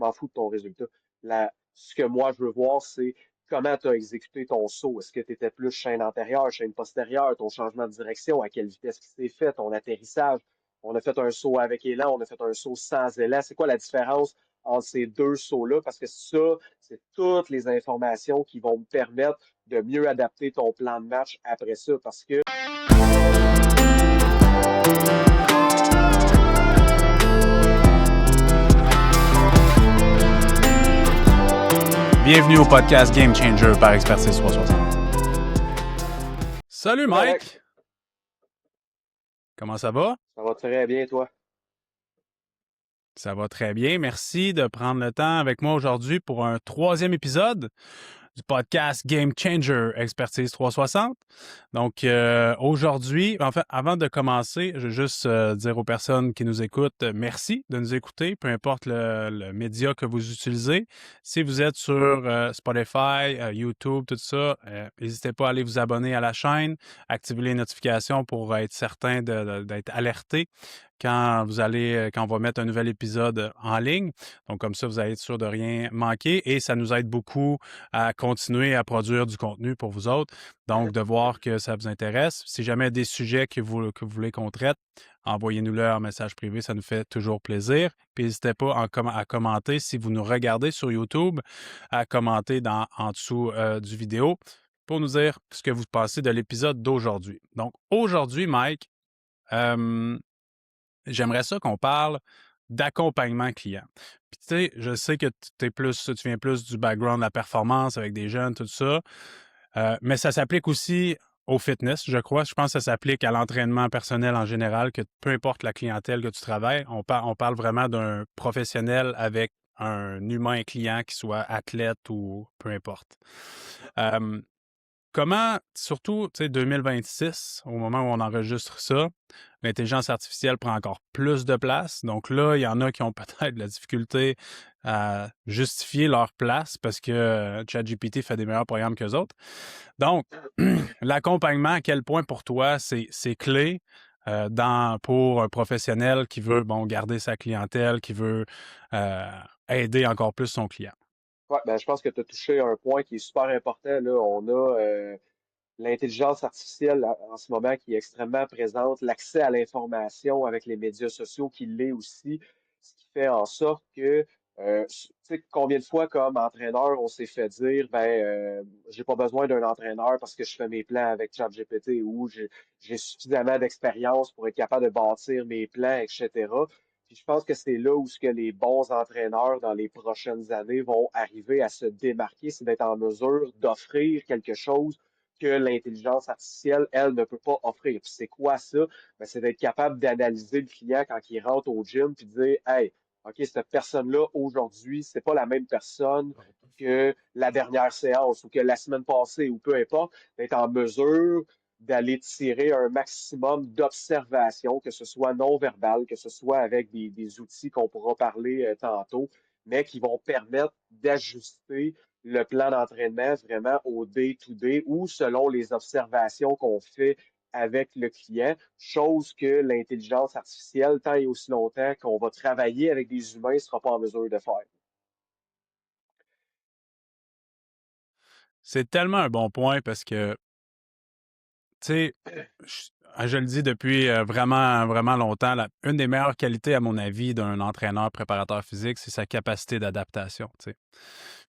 m'en fous de ton résultat. Ce que moi, je veux voir, c'est comment tu as exécuté ton saut. Est-ce que tu étais plus chaîne antérieure, chaîne postérieure, ton changement de direction, à quelle vitesse qui s'est fait, ton atterrissage. On a fait un saut avec élan, on a fait un saut sans élan. C'est quoi la différence entre ces deux sauts-là? Parce que ça, c'est toutes les informations qui vont me permettre de mieux adapter ton plan de match après ça. Parce que Bienvenue au podcast Game Changer par Expertise 360. Salut Salut, Alex. Mike! Comment ça va? Ça va très bien, toi? Ça va très bien. Merci de prendre le temps avec moi aujourd'hui pour un 3e épisode du podcast Game Changer Expertise 360. Donc, aujourd'hui, en fait, avant de commencer, je veux juste dire aux personnes qui nous écoutent, merci de nous écouter, peu importe le média que vous utilisez. Si vous êtes sur Spotify, YouTube, tout ça, n'hésitez pas à aller vous abonner à la chaîne, activer les notifications pour être certain d'être alerté quand on va mettre un nouvel épisode en ligne. Donc, comme ça, vous allez être sûr de rien manquer et ça nous aide beaucoup à continuer à produire du contenu pour vous autres. Donc, de voir que ça vous intéresse. Si jamais il y a des sujets que vous voulez qu'on traite, envoyez-nous-le en message privé, ça nous fait toujours plaisir. Puis n'hésitez pas à commenter si vous nous regardez sur YouTube, à commenter en dessous du vidéo pour nous dire ce que vous pensez de l'épisode d'aujourd'hui. Donc, aujourd'hui, Mike, j'aimerais ça qu'on parle d'accompagnement client. Puis tu sais, je sais que tu viens plus du background de la performance avec des jeunes, tout ça, mais ça s'applique aussi au fitness, je crois. Je pense que ça s'applique à l'entraînement personnel en général, que peu importe la clientèle que tu travailles, on parle vraiment d'un professionnel avec un humain client qui soit athlète ou peu importe. Comment, surtout, tu sais, 2026, au moment où on enregistre ça, l'intelligence artificielle prend encore plus de place. Donc là, il y en a qui ont peut-être de la difficulté à justifier leur place parce que ChatGPT fait des meilleurs programmes qu'eux autres. Donc, l'accompagnement, à quel point pour toi, c'est clé pour un professionnel qui veut, garder sa clientèle, qui veut aider encore plus son client? Ouais, ben, je pense que tu as touché un point qui est super important, là. On a l'intelligence artificielle en ce moment qui est extrêmement présente, l'accès à l'information avec les médias sociaux qui l'est aussi, ce qui fait en sorte que, tu sais, combien de fois comme entraîneur, on s'est fait dire, j'ai pas besoin d'un entraîneur parce que je fais mes plans avec ChatGPT ou j'ai suffisamment d'expérience pour être capable de bâtir mes plans, etc. Puis je pense que c'est là où ce que les bons entraîneurs dans les prochaines années vont arriver à se démarquer, c'est d'être en mesure d'offrir quelque chose que l'intelligence artificielle, elle, ne peut pas offrir. Puis c'est quoi ça? Ben, c'est d'être capable d'analyser le client quand il rentre au gym puis de dire, hey, OK, cette personne-là, aujourd'hui, c'est pas la même personne que la dernière séance ou que la semaine passée ou peu importe, d'être en mesure d'aller tirer un maximum d'observations, que ce soit non verbal, que ce soit avec des outils qu'on pourra parler tantôt, mais qui vont permettre d'ajuster le plan d'entraînement vraiment au day-to-day ou selon les observations qu'on fait avec le client, chose que l'intelligence artificielle, tant et aussi longtemps qu'on va travailler avec des humains, ne sera pas en mesure de faire. C'est tellement un bon point parce que, tu sais, je le dis depuis vraiment, vraiment longtemps, une des meilleures qualités, à mon avis, d'un entraîneur préparateur physique, c'est sa capacité d'adaptation, tu sais.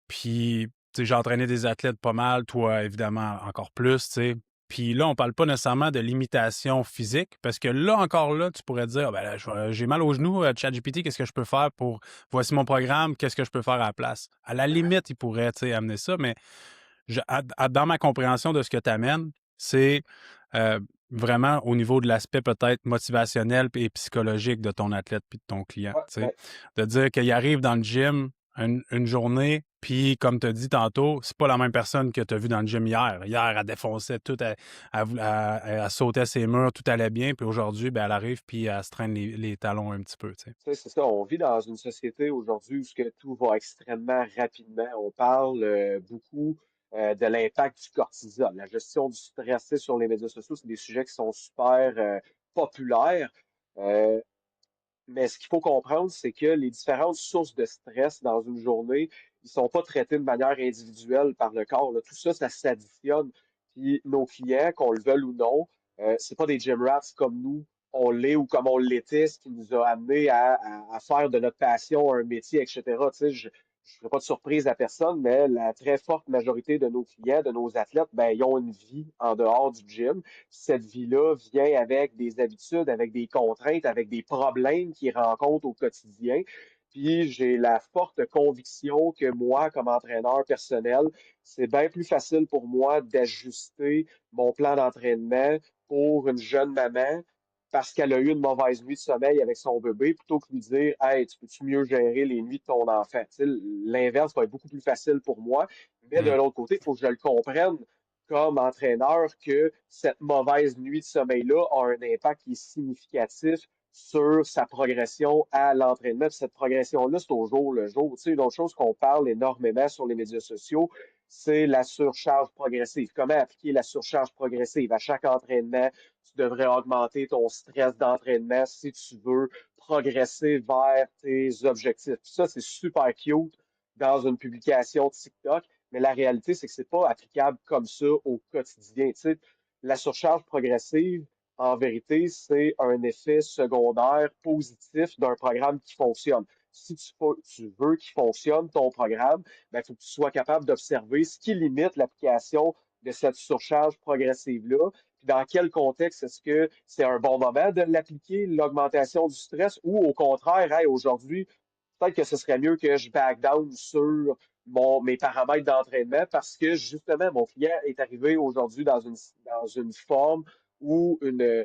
Puis, tu sais, j'ai entraîné des athlètes pas mal, toi, évidemment, encore plus, tu sais. Puis là, on parle pas nécessairement de limitation physique, parce que là, encore là, tu pourrais dire, ben là, j'ai mal au genou, ChatGPT, qu'est-ce que je peux faire pour, voici mon programme, qu'est-ce que je peux faire à la place? À la limite, il pourrait, tu sais, amener ça, mais dans ma compréhension de ce que tu amènes, c'est euh, vraiment au niveau de l'aspect peut-être motivationnel et psychologique de ton athlète puis de ton client. Ouais, Tu sais. ben, De dire qu'il arrive dans le gym une journée, puis comme tu as dit tantôt, c'est pas la même personne que tu as vu dans le gym hier. Hier, elle défonçait tout, elle sautait ses murs, tout allait bien, puis aujourd'hui, ben, elle arrive puis elle se traîne les talons un petit peu. Tu sais. tu sais, c'est ça, on vit dans une société aujourd'hui où ce que tout va extrêmement rapidement. On parle beaucoup de l'impact du cortisol, la gestion du stress. Tu sais, sur les médias sociaux, c'est des sujets qui sont super populaires. Euh, Mais ce qu'il faut comprendre, c'est que les différentes sources de stress dans une journée, ils sont pas traités de manière individuelle par le corps, là. Tout ça, ça s'additionne. Puis nos clients, qu'on le veuille ou non, c'est pas des gym rats comme nous, on l'est ou comme on l'était, ce qui nous a amené à faire de notre passion un métier, etc. Tu sais, je ne ferai pas de surprise à personne, mais la très forte majorité de nos clients, de nos athlètes, ben, ils ont une vie en dehors du gym. Cette vie-là vient avec des habitudes, avec des contraintes, avec des problèmes qu'ils rencontrent au quotidien. Puis j'ai la forte conviction que moi, comme entraîneur personnel, c'est bien plus facile pour moi d'ajuster mon plan d'entraînement pour une jeune maman parce qu'elle a eu une mauvaise nuit de sommeil avec son bébé, plutôt que lui dire, Hey, tu peux-tu mieux gérer les nuits de ton enfant? Tu sais, l'inverse va être beaucoup plus facile pour moi. Mais de Hmm. l'autre côté, il faut que je le comprenne comme entraîneur que cette mauvaise nuit de sommeil-là a un impact qui est significatif sur sa progression à l'entraînement. Puis cette progression-là, c'est au jour le jour. Tu sais, une autre chose qu'on parle énormément sur les médias sociaux, c'est la surcharge progressive. Comment appliquer la surcharge progressive? À chaque entraînement, tu devrais augmenter ton stress d'entraînement si tu veux progresser vers tes objectifs. Puis ça, c'est super cute dans une publication TikTok, mais la réalité, c'est que c'est pas applicable comme ça au quotidien. Tu sais, la surcharge progressive, en vérité, c'est un effet secondaire positif d'un programme qui fonctionne. Si tu veux qu'il fonctionne, ton programme, ben, il faut que tu sois capable d'observer ce qui limite l'application de cette surcharge progressive-là, puis dans quel contexte est-ce que c'est un bon moment de l'appliquer, l'augmentation du stress, ou au contraire, hey, aujourd'hui, peut-être que ce serait mieux que je back down sur mes paramètres d'entraînement parce que justement, mon client est arrivé aujourd'hui dans une forme ou une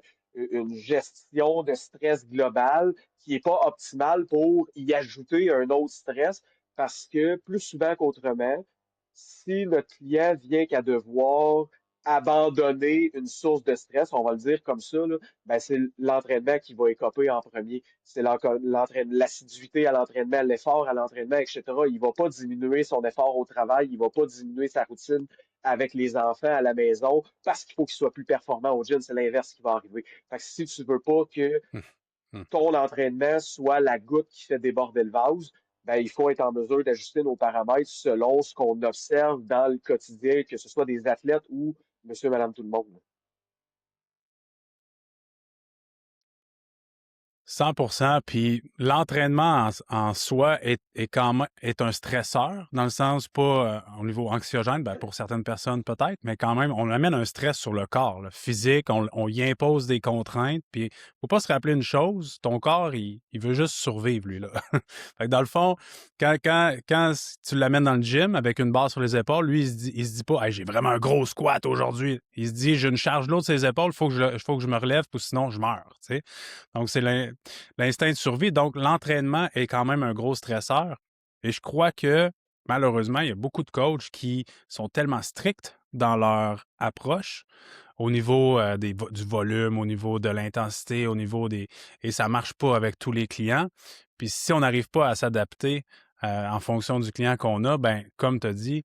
gestion de stress global qui n'est pas optimale pour y ajouter un autre stress parce que plus souvent qu'autrement, si notre client vient qu'à devoir abandonner une source de stress, on va le dire comme ça, là, ben c'est l'entraînement qui va écoper en premier. C'est l'assiduité à l'entraînement, l'effort à l'entraînement, etc. Il ne va pas diminuer son effort au travail, il ne va pas diminuer sa routine avec les enfants à la maison parce qu'il faut qu'il soit plus performant au gym. C'est l'inverse qui va arriver. Fait que si tu veux pas que Hmm. Hmm. ton entraînement soit la goutte qui fait déborder le vase, ben, il faut être en mesure d'ajuster nos paramètres selon ce qu'on observe dans le quotidien, que ce soit des athlètes ou monsieur, madame, tout le monde. 100%. Puis l'entraînement en soi est quand même est un stresseur, dans le sens pas au niveau anxiogène, ben pour certaines personnes peut-être, mais quand même, on amène un stress sur le corps, là, physique, on y impose des contraintes. Puis faut pas se rappeler une chose, ton corps, il veut juste survivre, lui, là. Fait que dans le fond, quand tu l'amènes dans le gym avec une barre sur les épaules, lui, il se dit pas, hey, j'ai vraiment un gros squat aujourd'hui. Il se dit, j'ai une charge lourde sur les épaules, faut que je me relève, ou sinon je meurs, tu sais. Donc, c'est l'instinct de survie. Donc, l'entraînement est quand même un gros stresseur. Et je crois que, malheureusement, il y a beaucoup de coachs qui sont tellement stricts dans leur approche au niveau du volume, au niveau de l'intensité, au niveau des... Et ça marche pas avec tous les clients. Puis si on n'arrive pas à s'adapter en fonction du client qu'on a, ben comme tu as dit,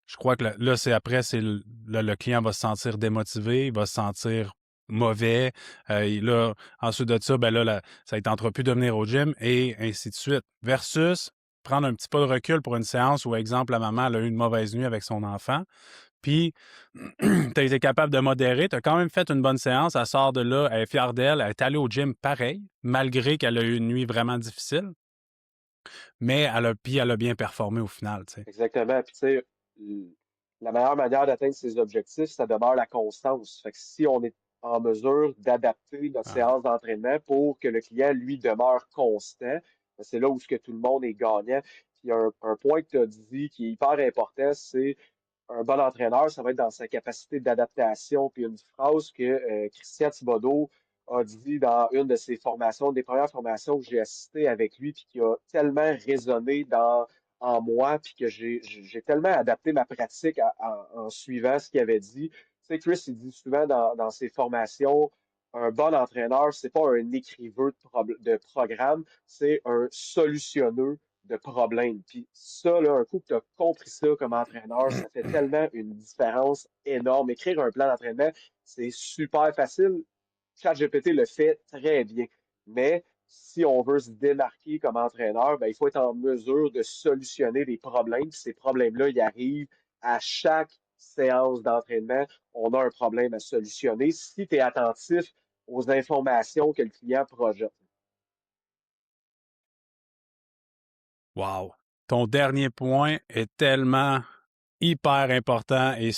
je crois que là, c'est après, le client va se sentir démotivé, il va se sentir mauvais. Et là, ensuite de ça, ben là, ça ne tentera plus de venir au gym et ainsi de suite. Versus prendre un petit peu de recul pour une séance où, exemple, la maman elle a eu une mauvaise nuit avec son enfant, puis tu as été capable de modérer, tu as quand même fait une bonne séance, elle sort de là, elle est fière d'elle, elle est allée au gym pareil, malgré qu'elle a eu une nuit vraiment difficile, mais elle a bien performé au final, tu sais. Exactement. Puis, tu sais, la meilleure manière d'atteindre ses objectifs, ça demeure la constance. Fait que si on est en mesure d'adapter notre Ah, séance d'entraînement pour que le client, lui, demeure constant, ben, c'est là où ce que tout le monde est gagnant. Puis, un point que tu as dit qui est hyper important, c'est un bon entraîneur, ça va être dans sa capacité d'adaptation. Puis une phrase que Christian Thibodeau a dit dans une de ses formations, des premières formations que j'ai assistées avec lui, puis qui a tellement résonné en moi, puis que j'ai tellement adapté ma pratique en suivant ce qu'il avait dit. Tu sais, Chris, il dit souvent dans ses formations, un bon entraîneur, c'est pas un écriveur de programme, c'est un solutionneur de problèmes. Puis ça, là, un coup que tu as compris ça comme entraîneur, ça fait tellement une différence énorme. Écrire un plan d'entraînement, c'est super facile. ChatGPT le fait très bien. Mais si on veut se démarquer comme entraîneur, ben, il faut être en mesure de solutionner des problèmes. Puis ces problèmes-là, ils arrivent à chaque séance d'entraînement. On a un problème à solutionner si tu es attentif aux informations que le client projette. Wow! Ton dernier point est tellement hyper important et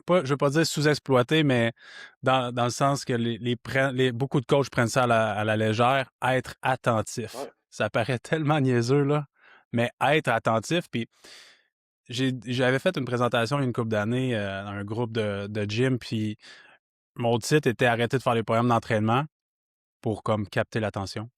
pas, je veux pas dire sous-exploité, mais dans le sens que beaucoup de coachs prennent ça à la légère, être attentif. Ouais, Ça paraît tellement niaiseux, là, mais être attentif. Puis j'avais fait une présentation il y a une couple d'années dans un groupe de gym, puis mon titre était arrêter de faire les programmes d'entraînement pour comme capter l'attention.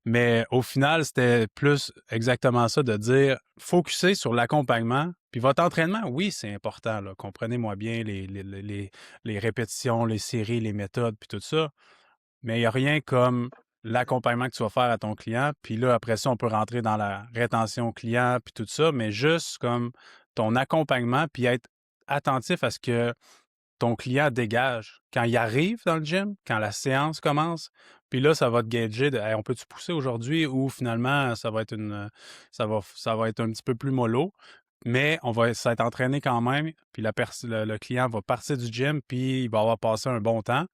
Mais au final, c'était plus exactement ça, de dire, focuser sur l'accompagnement. Puis votre entraînement, oui, c'est important, là. Comprenez-moi bien les répétitions, les séries, les méthodes, puis tout ça. Mais il n'y a rien comme l'accompagnement que tu vas faire à ton client. Puis là, après ça, on peut rentrer dans la rétention client, puis tout ça. Mais juste comme ton accompagnement, puis être attentif à ce que ton client dégage quand il arrive dans le gym, quand la séance commence. Puis là, ça va te gager de hey, on peut-tu pousser aujourd'hui ou finalement ça va être ça va être un petit peu plus mollo, mais on va s'être entraîné quand même, puis le client va partir du gym, puis il va avoir passé un bon temps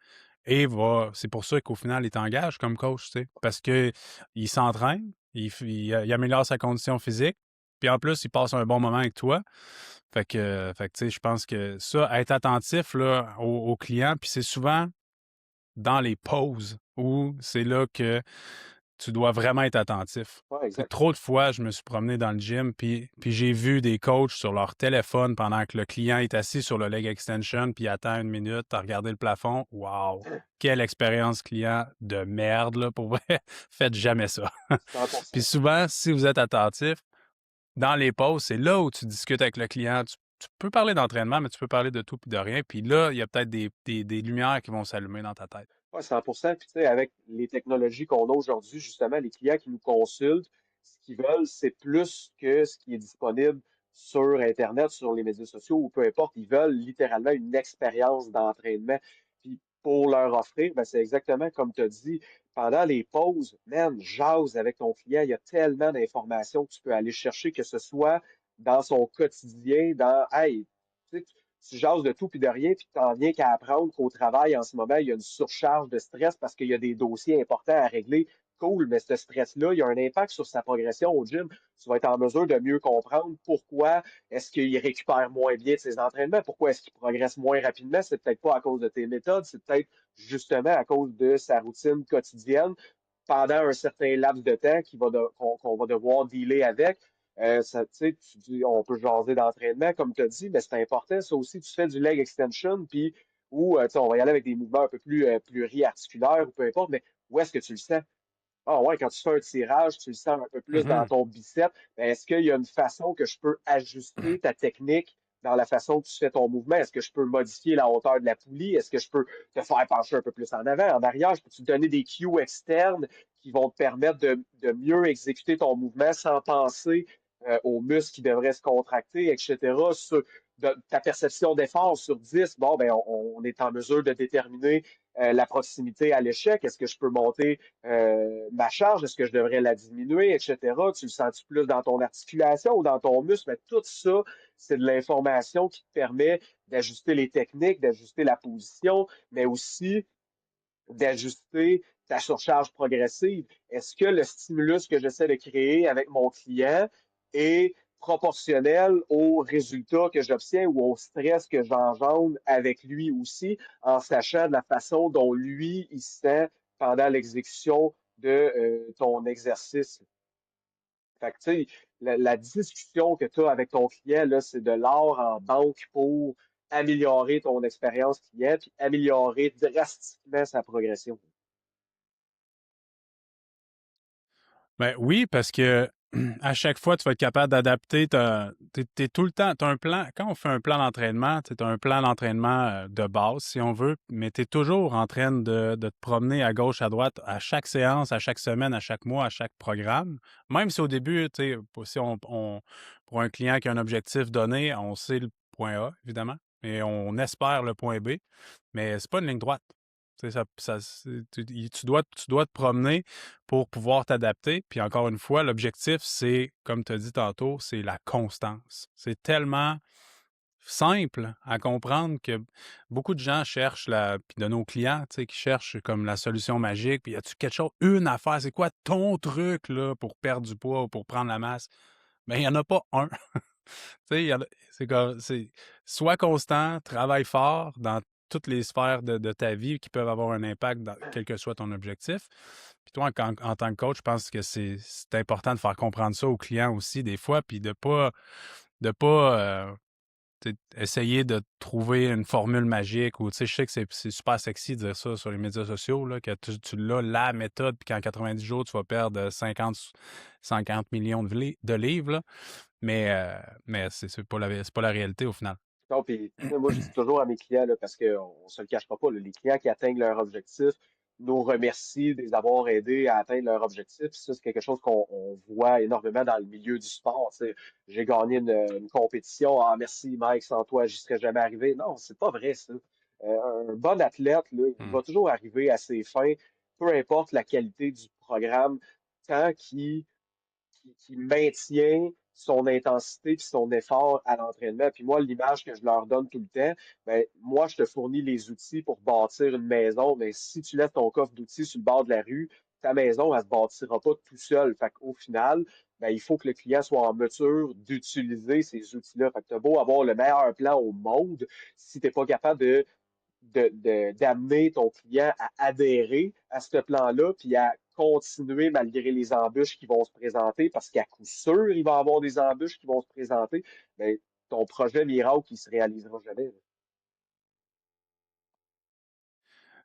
et c'est pour ça qu'au final, il t'engage comme coach, tu sais, parce que il s'entraîne, il améliore sa condition physique, puis en plus, il passe un bon moment avec toi. Fait que tu sais, je pense que ça, être attentif là, aux clients, puis c'est souvent dans les pauses où c'est là que tu dois vraiment être attentif. ouais, C'est exact. trop de fois, je me suis promené dans le gym, puis j'ai vu des coachs sur leur téléphone pendant que le client est assis sur le leg extension, puis il attend une minute à regarder le plafond. Wow! Quelle expérience client de merde, là, pour vrai. Faites jamais ça. Puis 100%. souvent, si vous êtes attentif, dans les pauses, c'est là où tu discutes avec le client. Tu peux parler d'entraînement, mais tu peux parler de tout et de rien. Puis là, il y a peut-être des lumières qui vont s'allumer dans ta tête. Ouais, 100%. Puis, tu sais, avec les technologies qu'on a aujourd'hui, justement, les clients qui nous consultent, ce qu'ils veulent, c'est plus que ce qui est disponible sur Internet, sur les médias sociaux ou peu importe. Ils veulent littéralement une expérience d'entraînement. Puis, pour leur offrir, ben, c'est exactement comme tu as dit, pendant les pauses, man, jase avec ton client. Il y a tellement d'informations que tu peux aller chercher, que ce soit dans son quotidien, hey, tu sais, tu jases de tout puis de rien, puis tu n'en viens qu'à apprendre qu'au travail, en ce moment, il y a une surcharge de stress parce qu'il y a des dossiers importants à régler. Cool, mais ce stress-là, il y a un impact sur sa progression au gym. Tu vas être en mesure de mieux comprendre pourquoi est-ce qu'il récupère moins bien de ses entraînements, pourquoi est-ce qu'il progresse moins rapidement. C'est peut-être pas à cause de tes méthodes, c'est peut-être justement à cause de sa routine quotidienne pendant un certain laps de temps qu'on va devoir dealer avec. Ça, tu sais, tu dis, on peut jaser d'entraînement, comme tu as dit, mais c'est important. Ça aussi, tu fais du leg extension, puis ou tu sais, on va y aller avec des mouvements un peu plus pluriarticulaires ou peu importe, mais où est-ce que tu le sens? Ah ouais, quand tu fais un tirage, tu le sens un peu plus dans Mhm. ton bicep. Ben, est-ce qu'il y a une façon que je peux ajuster ta technique dans la façon que tu fais ton mouvement? Est-ce que je peux modifier la hauteur de la poulie? Est-ce que je peux te faire pencher un peu plus en avant, en arrière? Je peux te donner des cues externes qui vont te permettre de mieux exécuter ton mouvement sans penser aux muscles qui devraient se contracter, etc. Ta perception d'effort sur 10, bon, ben, on est en mesure de déterminer la proximité à l'échec. Est-ce que je peux monter ma charge, est-ce que je devrais la diminuer, etc. Tu le sens plus dans ton articulation ou dans ton muscle? Mais tout ça, c'est de l'information qui te permet d'ajuster les techniques, d'ajuster la position, mais aussi d'ajuster ta surcharge progressive. Est-ce que le stimulus que j'essaie de créer avec mon client est proportionnel aux résultats que j'obtiens ou au stress que j'engendre avec lui aussi, en sachant de la façon dont lui, il se sent pendant l'exécution de ton exercice. Fait que, tu sais, la discussion que tu as avec ton client, là, c'est de l'or en banque pour améliorer ton expérience client puis améliorer drastiquement sa progression. Ben oui, parce que à chaque fois, tu vas être capable d'adapter. T'es tout le temps, t'as un plan. Quand on fait un plan d'entraînement, tu as un plan d'entraînement de base, si on veut, mais tu es toujours en train de te promener à gauche, à droite, à chaque séance, à chaque semaine, à chaque mois, à chaque programme. Même si au début, tu sais, si pour un client qui a un objectif donné, on sait le point A, évidemment, et on espère le point B, mais c'est pas une ligne droite. Tu sais, tu dois te promener pour pouvoir t'adapter. Puis encore une fois, l'objectif, c'est, comme tu as dit tantôt, c'est la constance. C'est tellement simple à comprendre que beaucoup de gens cherchent puis de nos clients, tu sais, qui cherchent comme la solution magique. Puis y a-tu quelque chose, une affaire, c'est quoi ton truc là pour perdre du poids ou pour prendre la masse? Ben, il n'y en a pas un. Tu sais, c'est sois constant, travaille fort dans toutes les sphères de ta vie qui peuvent avoir un impact dans quel que soit ton objectif. Puis toi, en tant que coach, je pense que c'est important de faire comprendre ça aux clients aussi des fois, puis de pas essayer de trouver une formule magique ou, tu sais, je sais que c'est super sexy de dire ça sur les médias sociaux, là, que tu l'as, la méthode, puis qu'en 90 jours, tu vas perdre 50 millions de livres, là. Mais c'est pas la réalité au final. Non, puis tu sais, moi, je dis toujours à mes clients, là, parce qu'on se le cachera pas, là, les clients qui atteignent leur objectif nous remercient de les avoir aidés à atteindre leur objectif. Ça, c'est quelque chose qu'on voit énormément dans le milieu du sport. Tu sais. J'ai gagné une compétition. Ah, merci, Mike, sans toi, j'y serais jamais arrivé. Non, c'est pas vrai, ça. Un bon athlète, là, il Hmm. va toujours arriver à ses fins, peu importe la qualité du programme, tant qu'il qui maintient son intensité puis son effort à l'entraînement. Puis moi, l'image que je leur donne tout le temps, ben, moi, je te fournis les outils pour bâtir une maison, mais si tu laisses ton coffre d'outils sur le bord de la rue, ta maison, elle se bâtira pas tout seul. Fait qu'au final, ben, il faut que le client soit en mesure d'utiliser ces outils-là. Fait que t'as beau avoir le meilleur plan au monde, si t'es pas capable d'amener ton client à adhérer à ce plan-là, puis à continuer malgré les embûches qui vont se présenter, parce qu'à coup sûr, il va y avoir des embûches qui vont se présenter, ben, ton projet miracle, il se réalisera jamais.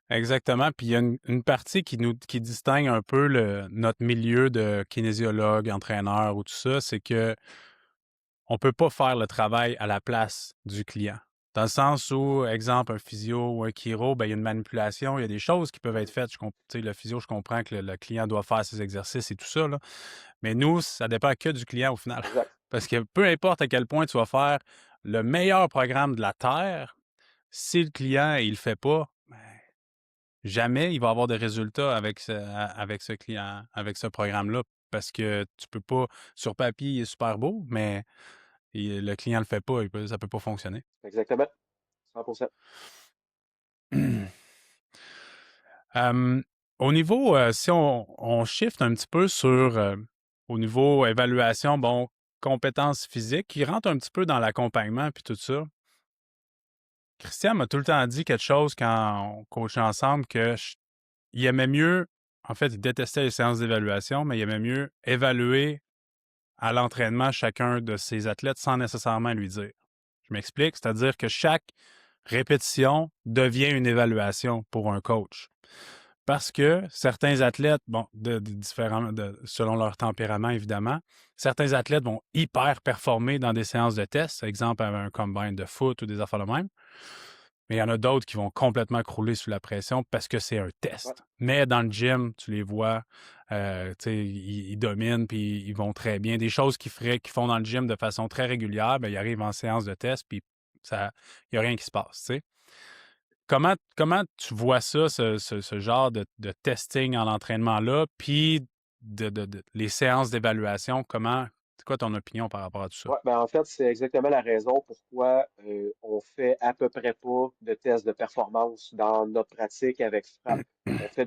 Exactement. Puis il y a une partie qui distingue un peu notre milieu de kinésiologue, entraîneur ou tout ça, c'est que on peut pas faire le travail à la place du client. Dans le sens où, exemple, un physio ou un chiro, ben, il y a une manipulation, il y a des choses qui peuvent être faites. Tu sais, le physio, je comprends que le client doit faire ses exercices et tout ça, là. Mais nous, ça dépend que du client au final. Exact. Parce que peu importe à quel point tu vas faire le meilleur programme de la Terre, si le client, il le fait pas, ben, jamais il va avoir de résultats avec ce client, avec ce programme-là. Parce que tu peux pas, sur papier, il est super beau, mais le client le fait pas, ça peut pas fonctionner. Exactement. 100%. Euh, Au niveau, si on shift un petit peu sur, au niveau évaluation, bon, compétences physiques, qui rentre un petit peu dans l'accompagnement puis tout ça. Christian m'a tout le temps dit quelque chose quand on coachait ensemble il aimait mieux, en fait, il détestait les séances d'évaluation, mais il aimait mieux évaluer à l'entraînement chacun de ses athlètes sans nécessairement lui dire. Je m'explique, c'est-à-dire que chaque répétition devient une évaluation pour un coach. Parce que certains athlètes, bon, selon leur tempérament, évidemment, certains athlètes vont hyper performer dans des séances de test, exemple avec un combine de foot ou des affaires de même. Mais il y en a d'autres qui vont complètement crouler sous la pression parce que c'est un Ouais. test. Mais dans le gym, tu les vois, ils dominent puis ils vont très bien. Des choses qu'ils font dans le gym de façon très régulière, ben, ils arrivent en séance de test puis il n'y a rien qui se passe. Tu sais. Comment tu vois ça, ce genre de testing en entraînement-là, puis les séances d'évaluation, c'est quoi ton opinion par rapport à tout ça? Ouais, ben en fait, c'est exactement la raison pourquoi on fait à peu près pas de tests de performance dans notre pratique avec Frappe. On fait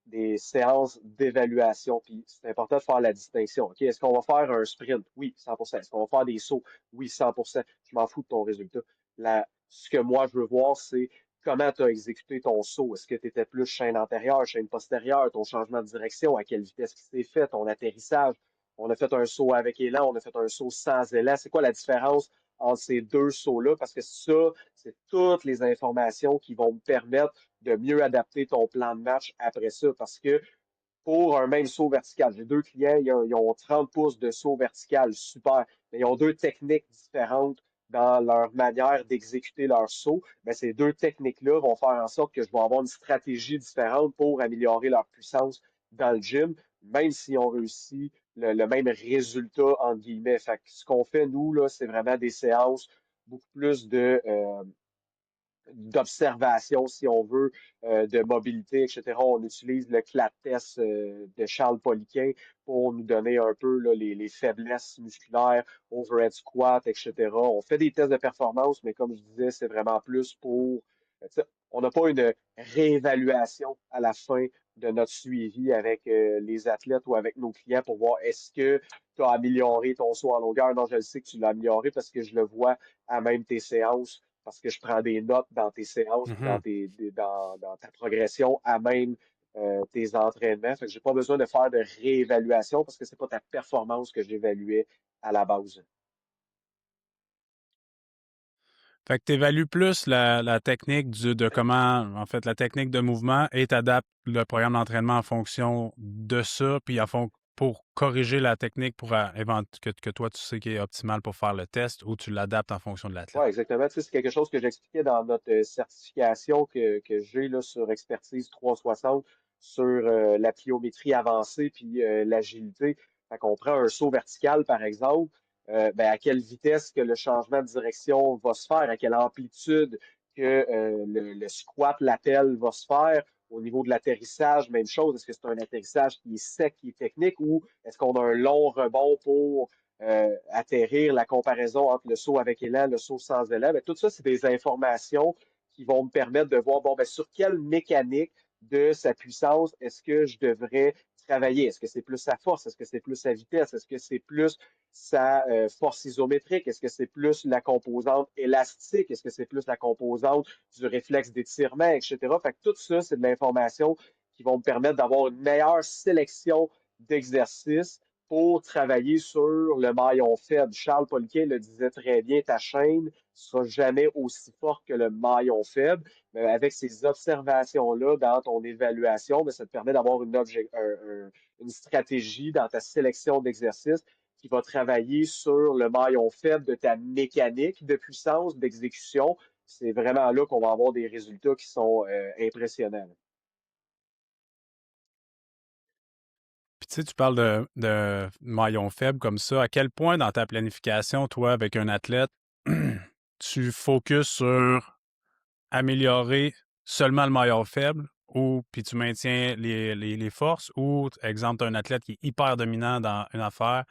des séances d'évaluation, puis c'est important de faire la distinction. OK, est-ce qu'on va faire un sprint? Oui, 100%. Est-ce qu'on va faire des sauts? Oui, 100%. Je m'en fous de ton résultat. Ce que moi, je veux voir, c'est comment tu as exécuté ton saut. Est-ce que tu étais plus chaîne antérieure, chaîne postérieure, ton changement de direction, à quelle vitesse qui s'est fait, ton atterrissage? On a fait un saut avec élan, on a fait un saut sans élan. C'est quoi la différence entre ces deux sauts-là? Parce que ça, c'est toutes les informations qui vont me permettre de mieux adapter ton plan de match après ça. Parce que pour un même saut vertical, j'ai deux clients, ils ont 30 pouces de saut vertical, super. Mais ils ont deux techniques différentes dans leur manière d'exécuter leur saut. Mais ces deux techniques-là vont faire en sorte que je vais avoir une stratégie différente pour améliorer leur puissance dans le gym, même s'ils ont réussi le même résultat, entre guillemets. Fait que ce qu'on fait, nous, là, c'est vraiment des séances beaucoup plus d'observation, si on veut, de mobilité, etc. On utilise le CLAT test de Charles Poliquin pour nous donner un peu là, les faiblesses musculaires, overhead squat, etc. On fait des tests de performance, mais comme je disais, c'est vraiment plus pour... tu sais, on n'a pas une réévaluation à la fin de notre suivi avec les athlètes ou avec nos clients pour voir est-ce que tu as amélioré ton saut en longueur. Non, je le sais que tu l'as amélioré parce que je le vois à même tes séances parce que je prends des notes dans tes séances, puis Mhm. dans ta progression à même tes entraînements. Fait que j'ai pas besoin de faire de réévaluation parce que c'est pas ta performance que j'évaluais à la base. Fait que tu évalues plus la technique de comment, en fait, la technique de mouvement et t'adaptes le programme d'entraînement en fonction de ça, puis pour corriger la technique que toi tu sais qui est optimale pour faire le test ou tu l'adaptes en fonction de l'athlète. Oui, exactement. Tu sais, c'est quelque chose que j'expliquais dans notre certification que j'ai là, sur Expertise 360 sur la pliométrie avancée puis l'agilité. Fait qu'on prend un saut vertical, par exemple, ben, à quelle vitesse que le changement de direction va se faire, à quelle amplitude que le squat latéral va se faire. Au niveau de l'atterrissage, même chose. Est-ce que c'est un atterrissage qui est sec, qui est technique, ou est-ce qu'on a un long rebond pour atterrir, la comparaison entre le saut avec élan, le saut sans élan, ben, tout ça, c'est des informations qui vont me permettre de voir, bon, ben, sur quelle mécanique de sa puissance est-ce que je devrais travailler? Est-ce que c'est plus sa force? Est-ce que c'est plus sa vitesse? Est-ce que c'est plus sa force isométrique? Est-ce que c'est plus la composante élastique? Est-ce que c'est plus la composante du réflexe d'étirement, etc.? Fait que tout ça, c'est de l'information qui vont me permettre d'avoir une meilleure sélection d'exercices pour travailler sur le maillon faible. Charles Poliquin le disait très bien, ta chaîne ne sera jamais aussi forte que le maillon faible. Mais avec ces observations-là dans ton évaluation, ben, ça te permet d'avoir une stratégie dans ta sélection d'exercices qui va travailler sur le maillon faible de ta mécanique de puissance, d'exécution. C'est vraiment là qu'on va avoir des résultats qui sont impressionnants. Puis tu sais, tu parles de maillon faible comme ça. À quel point dans ta planification, toi, avec un athlète, tu focuses sur améliorer seulement le maillon faible ou puis tu maintiens les forces ou, exemple, tu as un athlète qui est hyper dominant dans une affaire,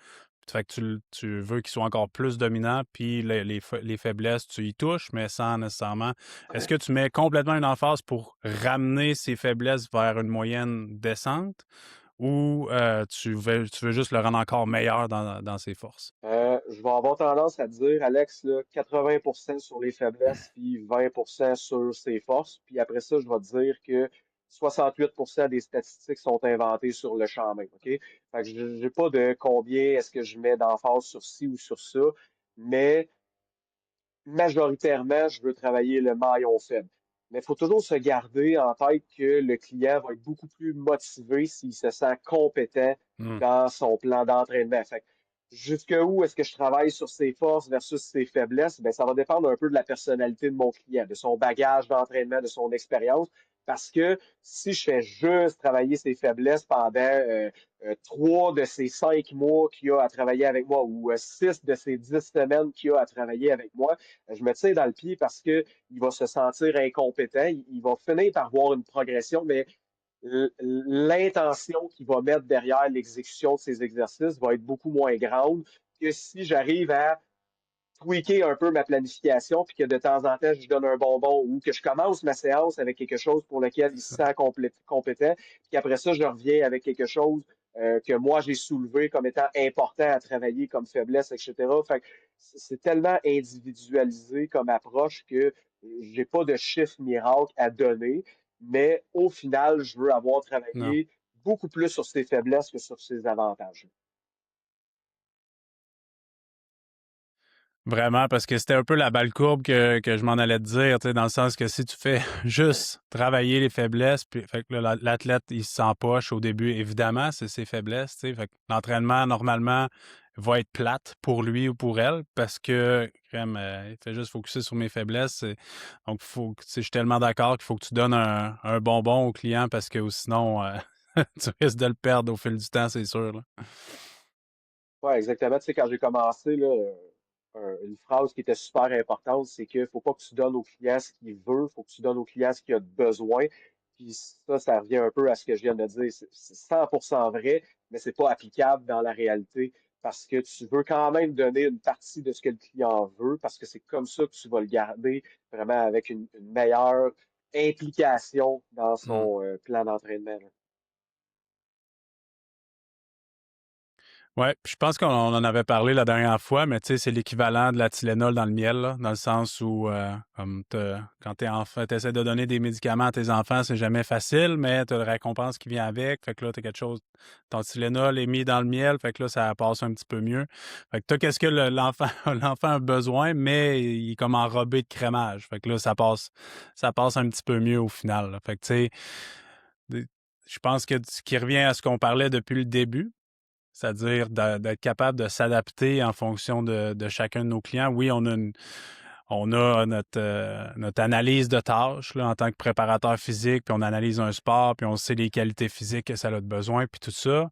fait que tu veux qu'il soit encore plus dominant, puis les faiblesses, tu y touches, mais sans nécessairement. Est-ce que tu mets complètement une emphase pour ramener ces faiblesses vers une moyenne descente ou tu veux juste le rendre encore meilleur dans ses forces? Je vais avoir tendance à te dire, Alex, là, 80% sur les faiblesses, puis 20% sur ses forces. Puis après ça, je vais te dire que 68% des statistiques sont inventées sur le champ même. OK? Fait que je n'ai pas de combien est-ce que je mets d'emphase sur ci ou sur ça, mais majoritairement, je veux travailler le maillon faible. Mais il faut toujours se garder en tête que le client va être beaucoup plus motivé s'il se sent compétent Hmm. dans son plan d'entraînement. Fait que jusqu'où est-ce que je travaille sur ses forces versus ses faiblesses? Ben, ça va dépendre un peu de la personnalité de mon client, de son bagage d'entraînement, de son expérience. Parce que si je fais juste travailler ses faiblesses pendant 3 de ces 5 mois qu'il a à travailler avec moi ou 6 de ces 10 semaines qu'il a à travailler avec moi, je me tire dans le pied parce que il va se sentir incompétent. Il va finir par voir une progression, mais l'intention qu'il va mettre derrière l'exécution de ces exercices va être beaucoup moins grande que si j'arrive à tweaker un peu ma planification, puis que de temps en temps, je lui donne un bonbon ou que je commence ma séance avec quelque chose pour lequel il C'est se ça. sent compétent, puis qu'après ça, je reviens avec quelque chose que moi, j'ai soulevé comme étant important à travailler comme faiblesse, etc. Fait que c'est tellement individualisé comme approche que j'ai pas de chiffre miracle à donner, mais au final, je veux avoir Non. travaillé beaucoup plus sur ses faiblesses que sur ses avantages. Vraiment, parce que c'était un peu la balle courbe que je m'en allais te dire, tu sais, dans le sens que si tu fais juste travailler les faiblesses, puis fait que là, l'athlète, il s'empoche au début, évidemment, c'est ses faiblesses, tu sais, fait que l'entraînement, normalement, va être plate pour lui ou pour elle, parce que, crème, il fait juste focuser sur mes faiblesses, donc faut, tu sais, je suis tellement d'accord qu'il faut que tu donnes un bonbon au client, parce que sinon, tu risques de le perdre au fil du temps, c'est sûr, là. Ouais, exactement. Tu sais, quand j'ai commencé, là, une phrase qui était super importante, c'est que faut pas que tu donnes au client ce qu'il veut, faut que tu donnes au client ce qu'il a besoin. Puis ça revient un peu à ce que je viens de dire. C'est 100% vrai, mais c'est pas applicable dans la réalité parce que tu veux quand même donner une partie de ce que le client veut parce que c'est comme ça que tu vas le garder vraiment avec une meilleure implication dans Hmm. son plan d'entraînement, là. Ouais, puis je pense qu'on en avait parlé la dernière fois, mais tu sais, c'est l'équivalent de la Tylenol dans le miel, là, dans le sens où quand t'es enfant, t'essaies de donner des médicaments à tes enfants, c'est jamais facile, mais t'as la récompense qui vient avec. Fait que là, t'as quelque chose, ton Tylenol est mis dans le miel, fait que là, ça passe un petit peu mieux. Fait que t'as qu'est-ce que l'enfant, l'enfant a besoin, mais il est comme enrobé de crémage. Fait que là, ça passe un petit peu mieux au final, là. Fait que tu sais, je pense que ce qui revient à ce qu'on parlait depuis le début, c'est-à-dire d'être capable de s'adapter en fonction de chacun de nos clients. Oui, on a notre analyse de tâches là, en tant que préparateur physique, puis on analyse un sport, puis on sait les qualités physiques que ça a besoin, puis tout ça.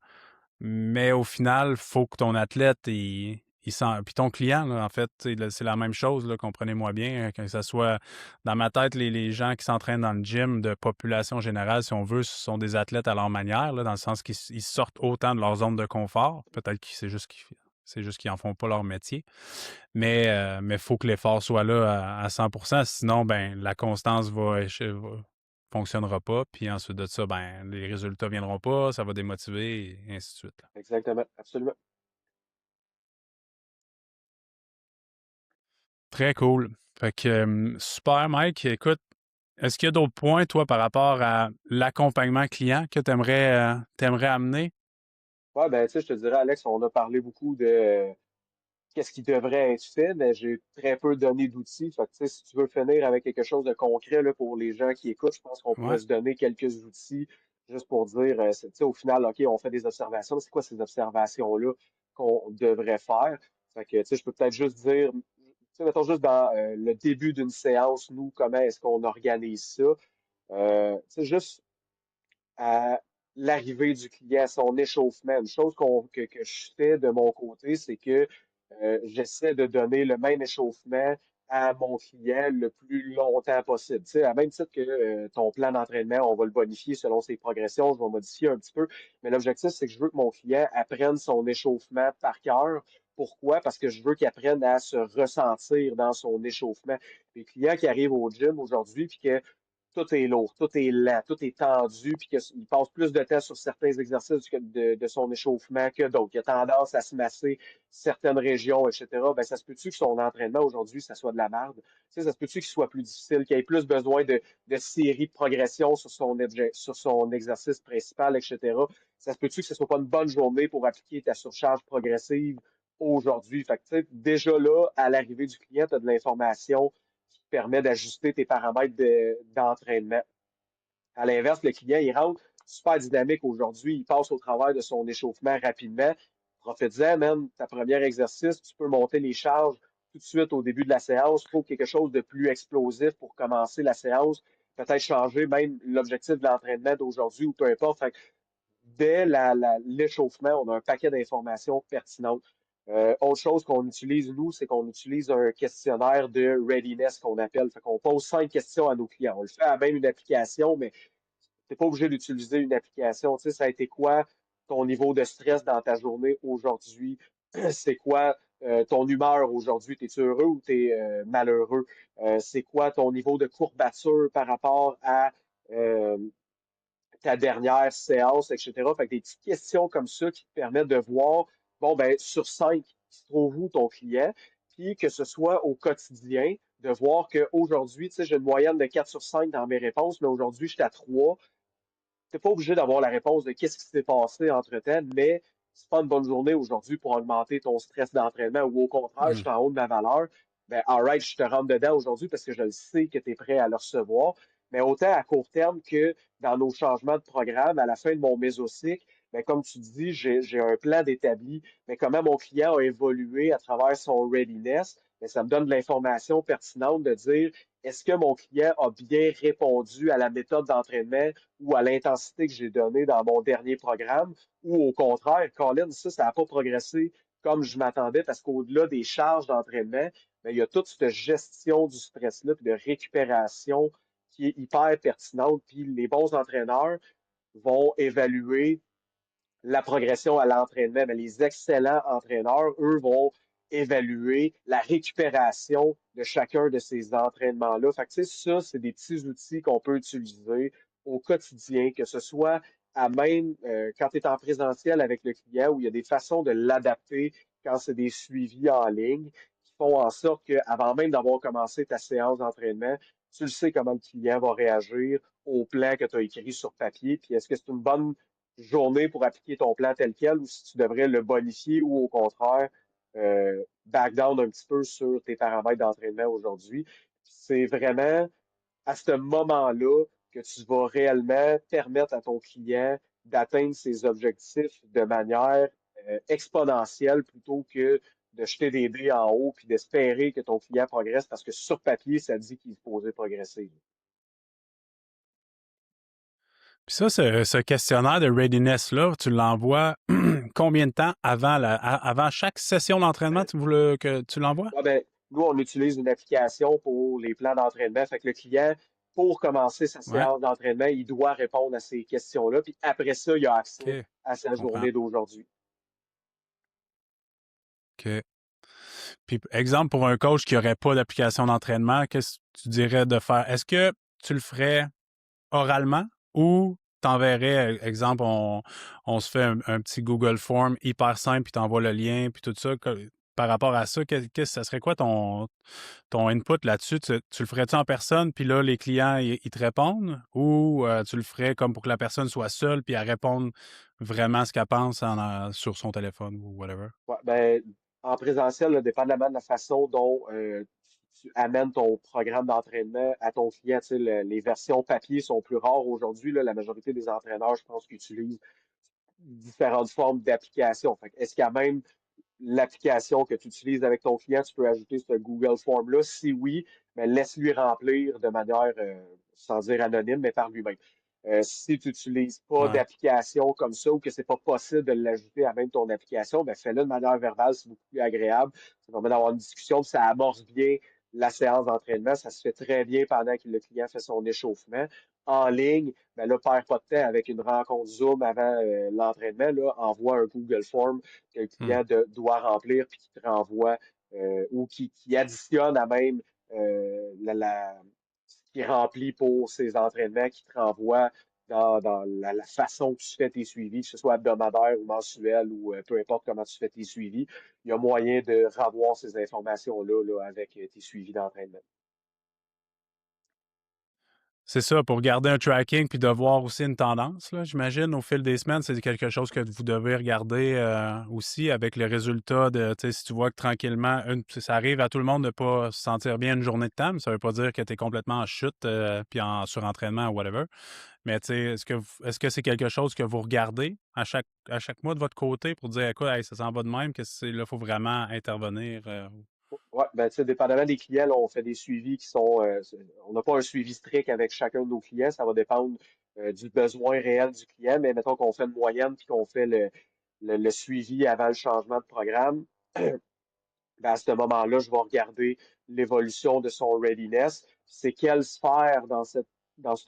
Mais au final, il faut que ton athlète, puis ton client, là, en fait, c'est la même chose, là, comprenez-moi bien, que ce soit dans ma tête, les gens qui s'entraînent dans le gym de population générale, si on veut, ce sont des athlètes à leur manière, là, dans le sens qu'ils sortent autant de leur zone de confort. Peut-être que c'est juste qu'ils en font pas leur métier. Mais faut que l'effort soit là à 100%, sinon, ben, la constance fonctionnera pas, puis ensuite de ça, ben, les résultats viendront pas, ça va démotiver, et ainsi de suite, là. Exactement, absolument. Très cool. Fait que, super, Mike. Écoute, est-ce qu'il y a d'autres points, toi, par rapport à l'accompagnement client que t'aimerais amener? Ouais, ben, tu sais, je te dirais, Alex, on a parlé beaucoup de qu'est-ce qui devrait être fait, mais j'ai très peu donné d'outils. Fait que, tu sais, si tu veux finir avec quelque chose de concret là, pour les gens qui écoutent, je pense qu'on pourrait Ouais. se donner quelques outils juste pour dire, tu sais, au final, OK, on fait des observations. C'est quoi ces observations-là qu'on devrait faire? Fait que, tu sais, je peux peut-être juste dire, tu sais, mettons juste dans le début d'une séance, nous, comment est-ce qu'on organise ça? Tu sais, juste à l'arrivée du client, son échauffement. Une chose que je fais de mon côté, c'est que j'essaie de donner le même échauffement à mon client le plus longtemps possible. Tu sais, à même titre que ton plan d'entraînement, on va le bonifier selon ses progressions, je vais modifier un petit peu. Mais l'objectif, c'est que je veux que mon client apprenne son échauffement par cœur. Pourquoi? Parce que je veux qu'il apprenne à se ressentir dans son échauffement. Les clients qui arrivent au gym aujourd'hui, puis que tout est lourd, tout est lent, tout est tendu, puis qu'il passe plus de temps sur certains exercices de son échauffement que d'autres. Il a tendance à se masser certaines régions, etc. Ben, ça se peut-tu que son entraînement aujourd'hui, ça soit de la merde? Tu sais, ça se peut-tu qu'il soit plus difficile, qu'il ait plus besoin de séries de progression sur son exercice principal, etc. Ça se peut-tu que ce soit pas une bonne journée pour appliquer ta surcharge progressive aujourd'hui? Fait que, tu sais, déjà là, à l'arrivée du client, tu as de l'information qui te permet d'ajuster tes paramètres d'entraînement. À l'inverse, le client, il rentre super dynamique aujourd'hui, il passe au travers de son échauffement rapidement. Profite-en, même, ta première exercice, tu peux monter les charges tout de suite au début de la séance. Il faut quelque chose de plus explosif pour commencer la séance. Peut-être changer même l'objectif de l'entraînement d'aujourd'hui ou peu importe. Fait que dès l'échauffement, on a un paquet d'informations pertinentes. Autre chose qu'on utilise, nous, c'est qu'on utilise un questionnaire de readiness qu'on appelle. Fait qu'on pose 5 questions à nos clients. On le fait à même une application, mais t'es pas obligé d'utiliser une application. Tu sais, ça a été quoi ton niveau de stress dans ta journée aujourd'hui? C'est quoi ton humeur aujourd'hui? T'es-tu heureux ou t'es malheureux? C'est quoi ton niveau de courbature par rapport à euh, ta dernière séance, etc. Fait que des petites questions comme ça qui te permettent de voir, bon, ben, sur 5, il se trouve où ton client, puis que ce soit au quotidien, de voir qu'aujourd'hui, tu sais, j'ai une moyenne de 4 sur 5 dans mes réponses, mais aujourd'hui, je suis à 3. T'es pas obligé d'avoir la réponse de qu'est-ce qui s'est passé entre-temps, mais c'est pas une bonne journée aujourd'hui pour augmenter ton stress d'entraînement ou au contraire, je Hmm. suis en haut de ma valeur. Ben, alright, je te rentre dedans aujourd'hui parce que je le sais que tu es prêt à le recevoir. Mais autant à court terme que dans nos changements de programme, à la fin de mon mésocycle, ben, comme tu dis, j'ai un plan d'établi. Mais comment mon client a évolué à travers son readiness, ben, ça me donne de l'information pertinente de dire est-ce que mon client a bien répondu à la méthode d'entraînement ou à l'intensité que j'ai donnée dans mon dernier programme, ou au contraire, Colin, ça n'a pas progressé comme je m'attendais, parce qu'au-delà des charges d'entraînement, ben, il y a toute cette gestion du stress-là, puis de récupération qui est hyper pertinente. Puis les bons entraîneurs vont évaluer la progression à l'entraînement. Mais les excellents entraîneurs, eux, vont évaluer la récupération de chacun de ces entraînements-là. Fait que, tu sais, ça, c'est des petits outils qu'on peut utiliser au quotidien, que ce soit à même quand tu es en présentiel avec le client, où il y a des façons de l'adapter quand c'est des suivis en ligne qui font en sorte qu'avant même d'avoir commencé ta séance d'entraînement, tu le sais comment le client va réagir au plan que tu as écrit sur papier, puis est-ce que c'est une bonne journée pour appliquer ton plan tel quel ou si tu devrais le bonifier ou au contraire back down un petit peu sur tes paramètres d'entraînement aujourd'hui. C'est vraiment à ce moment-là que tu vas réellement permettre à ton client d'atteindre ses objectifs de manière exponentielle plutôt que de jeter des dés en haut puis d'espérer que ton client progresse parce que sur papier, ça dit qu'il est supposé progresser. Puis ça, ce questionnaire de readiness-là, tu l'envoies combien de temps avant chaque session d'entraînement que tu l'envoies? Ouais, ben, nous, on utilise une application pour les plans d'entraînement. Fait que le client, pour commencer sa Ouais, séance d'entraînement, il doit répondre à ces questions-là. Puis après ça, il a accès OK, je à sa comprends. journée d'aujourd'hui. OK. Puis, exemple, pour un coach qui n'aurait pas d'application d'entraînement, qu'est-ce que tu dirais de faire? Est-ce que tu le ferais oralement ou t'enverrais, exemple, on se fait un petit Google Form hyper simple, puis t'envoies le lien, puis tout ça. Par rapport à ça, ça serait quoi ton input là-dessus? Tu le ferais-tu en personne, puis là, les clients, ils te répondent? Ou tu le ferais comme pour que la personne soit seule, puis elle réponde vraiment ce qu'elle pense sur son téléphone ou whatever? Ouais, ben, en présentiel, là, dépendamment de la façon dont tu amènes ton programme d'entraînement à ton client, tu sais, les versions papier sont plus rares aujourd'hui. Là. La majorité des entraîneurs, je pense, qu'ils utilisent différentes formes d'applications. Fait que est-ce qu'il y a même l'application que tu utilises avec ton client, tu peux ajouter ce Google Form-là? Si oui, ben laisse-lui remplir de manière, sans dire anonyme, mais par lui-même. Si tu n'utilises pas Ouais. d'application comme ça ou que c'est pas possible de l'ajouter à même ton application, ben fais-le de manière verbale, c'est beaucoup plus agréable. Ça permet d'avoir une discussion, puis ça amorce bien la séance d'entraînement. Ça se fait très bien pendant que le client fait son échauffement. En ligne, ben là, perds pas de temps avec une rencontre Zoom avant l'entraînement. Là, envoie un Google Form que le Hmm. client doit remplir puis qui te renvoie ou qui additionne à même ce qui remplit pour ses entraînements, qui te renvoie dans la façon que tu fais tes suivis, que ce soit hebdomadaire ou mensuel ou peu importe comment tu fais tes suivis. Il y a moyen de revoir ces informations-là là, avec tes suivis d'entraînement. C'est ça, pour garder un tracking puis de voir aussi une tendance, là, j'imagine, au fil des semaines, c'est quelque chose que vous devez regarder aussi avec le résultat de, tu sais, si tu vois que tranquillement, ça arrive à tout le monde de ne pas se sentir bien une journée de temps, mais ça ne veut pas dire que tu es complètement en chute puis en surentraînement ou whatever. Mais tu sais, est-ce que c'est quelque chose que vous regardez à chaque mois de votre côté pour dire, écoute, hey, ça s'en va de même, que là, il faut vraiment intervenir? Ouais, ben, tu sais, dépendamment des clients, là, on fait des suivis qui sont. On n'a pas un suivi strict avec chacun de nos clients. Ça va dépendre du besoin réel du client. Mais mettons qu'on fait une moyenne puis qu'on fait le suivi avant le changement de programme. Ben, à ce moment-là, je vais regarder l'évolution de son readiness. C'est quelle sphère dans cette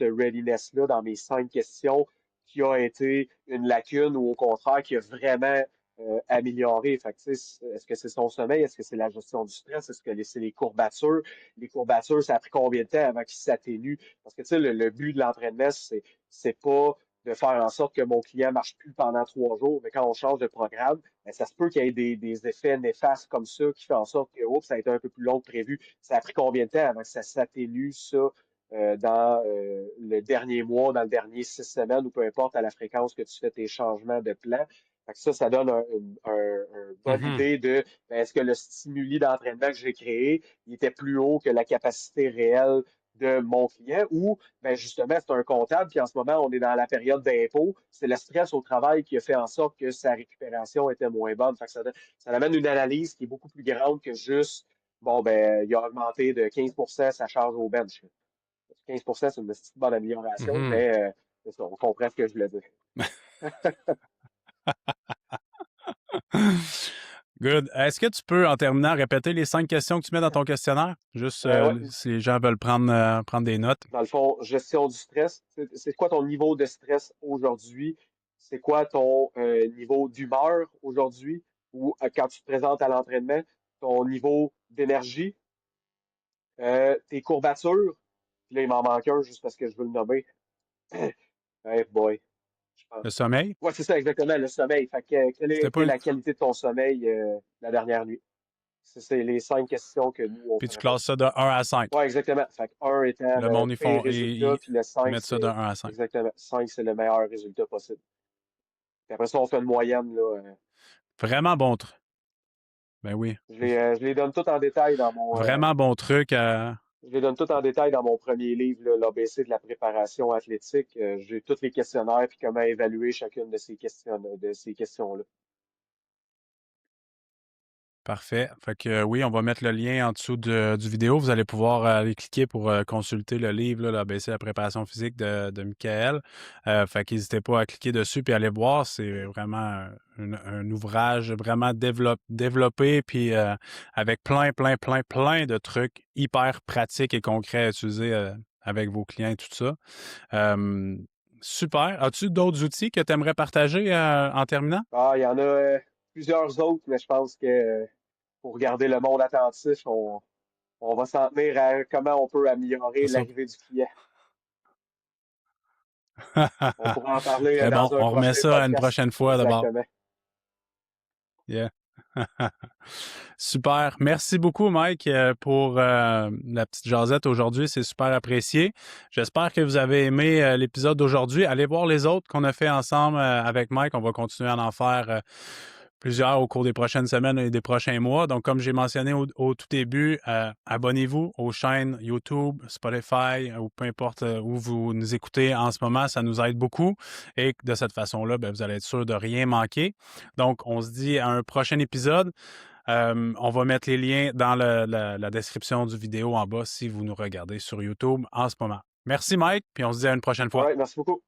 readiness-là, dans mes 5 questions, qui a été une lacune ou au contraire qui a vraiment amélioré. Fait que, tu sais, est-ce que c'est son sommeil? Est-ce que c'est la gestion du stress? Est-ce que c'est les courbatures? Les courbatures, ça a pris combien de temps avant qu'ils s'atténuent? Parce que tu sais, le but de l'entraînement, c'est pas de faire en sorte que mon client marche plus pendant 3 jours, mais quand on change de programme, ben, ça se peut qu'il y ait des effets néfastes comme ça qui fait en sorte que oups, ça a été un peu plus long que prévu. Ça a pris combien de temps avant que ça s'atténue, ça, dans le dernier mois, dans le dernier 6 semaines, ou peu importe à la fréquence que tu fais tes changements de plan. Fait que ça donne une bonne Mhm. idée de ben, est-ce que le stimuli d'entraînement que j'ai créé, il était plus haut que la capacité réelle de mon client ou ben justement, c'est un comptable, puis en ce moment, on est dans la période d'impôt. C'est le stress au travail qui a fait en sorte que sa récupération était moins bonne. Fait que ça amène une analyse qui est beaucoup plus grande que juste, bon, ben, il a augmenté de 15% sa charge au bench. 15%, c'est une petite bonne amélioration, Mhm. mais c'est ça, on comprend ce que je voulais dire. Good. Est-ce que tu peux, en terminant, répéter les 5 questions que tu mets dans ton questionnaire? Juste Ouais, si les gens veulent prendre des notes. dans le fond, gestion du stress. C'est quoi ton niveau de stress aujourd'hui? C'est quoi ton niveau d'humeur aujourd'hui? Ou quand tu te présentes à l'entraînement, ton niveau d'énergie, tes courbatures. Puis là, il m'en manque un juste parce que je veux le nommer. Hey boy, je pense. Le sommeil? Ouais, c'est ça, exactement, le sommeil. Fait que, quelle a C'était été pas... la qualité de ton sommeil la dernière nuit? C'est les 5 questions que nous, on Puis tu fait répondre. classes ça de 1 à 5. Ouais, exactement. Fait que 1 étant Le monde, pire résultat, puis le ils 5 mettent ça de c'est 1 à 5. exactement. 5 c'est le meilleur résultat possible. Puis après ça, on fait une moyenne, là. Vraiment bon truc. Ben oui. Je les donne tout en détail dans mon Vraiment bon truc. je les donne tout en détail dans mon premier livre, là, l'ABC de la préparation athlétique. J'ai tous les questionnaires puis comment évaluer chacune de ces questions-là. Parfait. Fait que oui, on va mettre le lien en dessous du vidéo. Vous allez pouvoir aller cliquer pour consulter le livre, là, l'ABC de la préparation physique de Michael. Fait qu'hésitez pas à cliquer dessus puis aller voir. C'est vraiment un ouvrage vraiment développé puis avec plein de trucs hyper pratiques et concrets à utiliser avec vos clients et tout ça. Super. As-tu d'autres outils que tu aimerais partager en terminant? Ah, il y en a plusieurs autres, mais je pense que pour garder le monde attentif, on va s'en tenir à comment on peut améliorer C'est ça. l'arrivée du client. On pourra en parler Très bon. dans un On remet prochain ça une podcast. prochaine fois d'abord. Exactement. Yeah. Super. Merci beaucoup, Mike, pour la petite jasette aujourd'hui. C'est super apprécié. J'espère que vous avez aimé l'épisode d'aujourd'hui. Allez voir les autres qu'on a fait ensemble avec Mike. On va continuer à en faire plusieurs au cours des prochaines semaines et des prochains mois. Donc, comme j'ai mentionné au tout début, abonnez-vous aux chaînes YouTube, Spotify ou peu importe où vous nous écoutez en ce moment. Ça nous aide beaucoup. Et de cette façon-là, ben, vous allez être sûr de rien manquer. Donc, on se dit à un prochain épisode. On va mettre les liens dans la description du vidéo en bas si vous nous regardez sur YouTube en ce moment. Merci Mike, puis on se dit à une prochaine All fois. right, merci beaucoup.